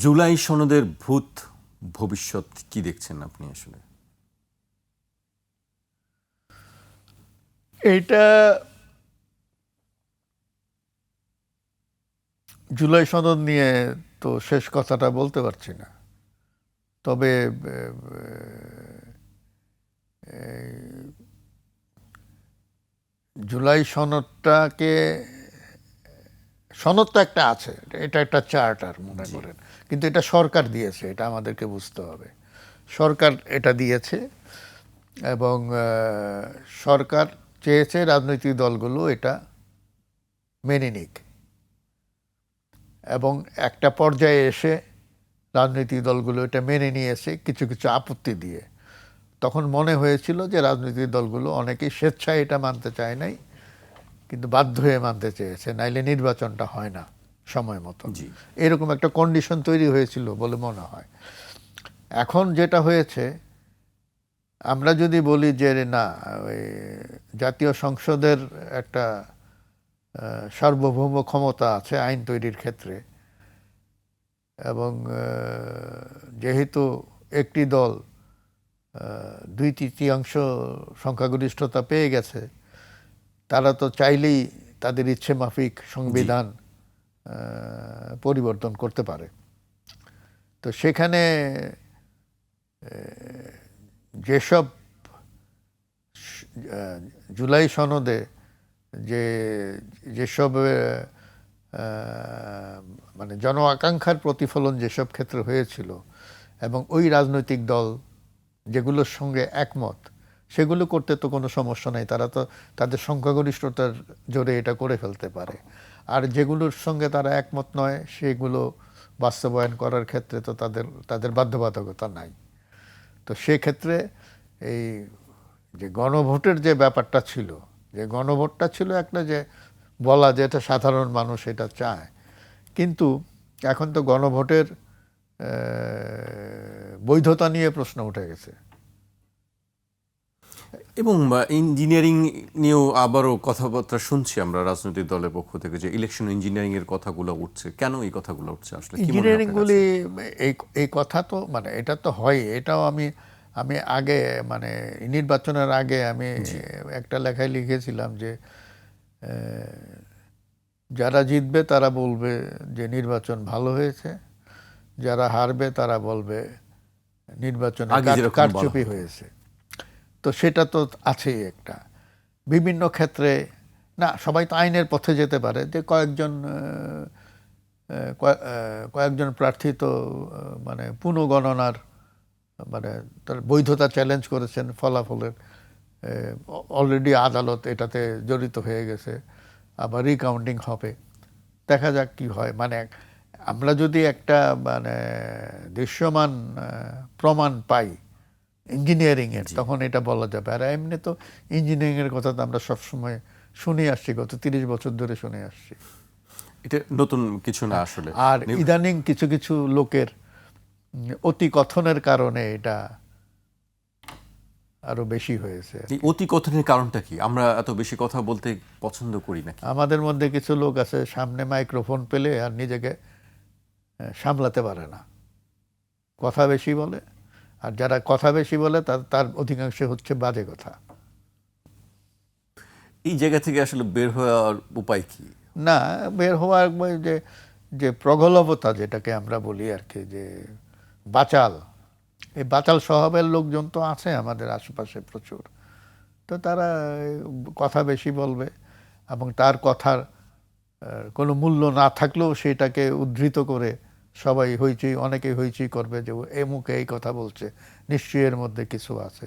জুলাই সনদের ভূত ভবিষ্যৎ কি দেখছেন আপনি আসলে? এইটা জুলাই সনদ নিয়ে তো শেষ কথাটা বলতে পারছি না, তবে জুলাই সনদটাকে, সনদ তো একটা আছে, এটা একটা চার্টার মনে করেন, কিন্তু এটা সরকার দিয়েছে, এটা আমাদেরকে বুঝতে হবে। সরকার এটা দিয়েছে এবং সরকার চেয়েছে রাজনৈতিক দলগুলো এটা মেনে নিক, এবং একটা পর্যায়ে এসে রাজনৈতিক দলগুলো এটা মেনে নিয়েছে কিছু কিছু আপত্তি দিয়ে। তখন মনে হয়েছিল যে রাজনৈতিক দলগুলো অনেকেই স্বেচ্ছায় এটা মানতে চায় নাই, কিন্তু বাধ্য হয়ে মানতে চেয়েছে, নাইলে নির্বাচনটা হয় না সময় মতো। এরকম একটা কন্ডিশন তৈরি হয়েছিল বলে মনে হয়। এখন যেটা হয়েছে, আমরা যদি বলি যে না, ওই জাতীয় সংসদের একটা সার্বভৌম ক্ষমতা আছে আইন তৈরির ক্ষেত্রে, এবং যেহেতু একটি দল 2/3 সংখ্যাগরিষ্ঠতা পেয়ে গেছে, তারা তো চাইলেই তাদের ইচ্ছে মাফিক সংবিধান পরিবর্তন করতে পারে। তো সেখানে যেসব জুলাই সনদে যেসব মানে জন আকাঙ্ক্ষার প্রতিফলন যেসব ক্ষেত্রে হয়েছিল, এবং ওই রাজনৈতিক দল যেগুলোর সঙ্গে একমত, সেগুলো করতে তো কোনো সমস্যা নাই, তারা তো তাদের সংখ্যাগরিষ্ঠতার জোরে এটা করে ফেলতে পারে। আর যেগুলোর সঙ্গে তারা একমত নয়, সেগুলো বাস্তবায়ন করার ক্ষেত্রে তো তাদের বাধ্যবাধকতা নাই। তো সেক্ষেত্রে এই যে গণভোটের যে ব্যাপারটা ছিল, যে গণভোটটা ছিল একটা, যে বলা যে এটা সাধারণ মানুষ এটা চায়, কিন্তু এখন তো গণভোটের বৈধতা নিয়ে প্রশ্ন উঠে গেছে। এবং ইঞ্জিনিয়ারিং নিয়েও আবারও কথাবার্তা শুনছি আমরা রাজনৈতিক দলের পক্ষ থেকে, যে ইলেকশন ইঞ্জিনিয়ারিং এর কথাগুলো উঠছে। কেন এই কথাগুলো উঠছে আসলে? ইঞ্জিনিয়ারিংগুলি এই কথা তো মানে এটা তো হয়, এটাও আমি আগে মানে নির্বাচনের আগে আমি একটা লেখায় লিখেছিলাম যে যারা জিতবে তারা বলবে যে নির্বাচন ভালো হয়েছে, যারা হারবে তারা বলবে নির্বাচনে কারচুপি হয়েছে। তো সেটা তো আছেই একটা। বিভিন্ন ক্ষেত্রে না, সবাই তো আইনের পথে যেতে পারে, যে কয়েকজন প্রার্থী তো মানে পুনঃগণনার মানে তার বৈধতা চ্যালেঞ্জ করেছেন ফলাফলের, অলরেডি আদালত এটাতে জড়িত হয়ে গেছে, আবার রিকাউন্টিং হবে, দেখা যাক কি হয়। মানে আমরা যদি একটা মানে দৃশ্যমান প্রমাণ পাই ইঞ্জিনিয়ারিংয়ের, তখন এটা বলা যাবে। আর এমনি তো ইঞ্জিনিয়ারিংয়ের কথা তো আমরা সবসময় শুনে আসছি, গত 30 বছর ধরে শুনে আসছি, এটা নতুন কিছু না আসলে। আর ইদানিং কিছু কিছু লোকের অতি কথনের কারণে এটা আরো বেশি হয়েছে। অতি কথনের কারণটা কি? আমরা এত বেশি কথা বলতে পছন্দ করি নাকি? আমাদের মধ্যে কিছু লোক আছে, সামনে মাইক্রোফোন পেলে আর নিজেকে সামলাতে পারে না, কথা বেশি বলে। আর যারা কথা বেশি বলে তার অধিকাংশ হচ্ছে বাজে কথা। এই জায়গা থেকে আসলে বের হওয়ার উপায় কি? না, বের হওয়ার যে প্রগল্ভতা যেটাকে আমরা বলি আর কি, যে বাচাল, এই বাচাল স্বভাবের লোকজন তো আছে আমাদের আশেপাশে প্রচুর। তো তারা কথা বেশি বলবে, এবং তার কথার কোনো মূল্য না থাকলেও সেটাকে উদ্ধৃত করে সবাই অনেকেই হইচই করবে যে এ মুখে এই কথা বলছে, নিশ্চয়ই এর মধ্যে কিছু আছে।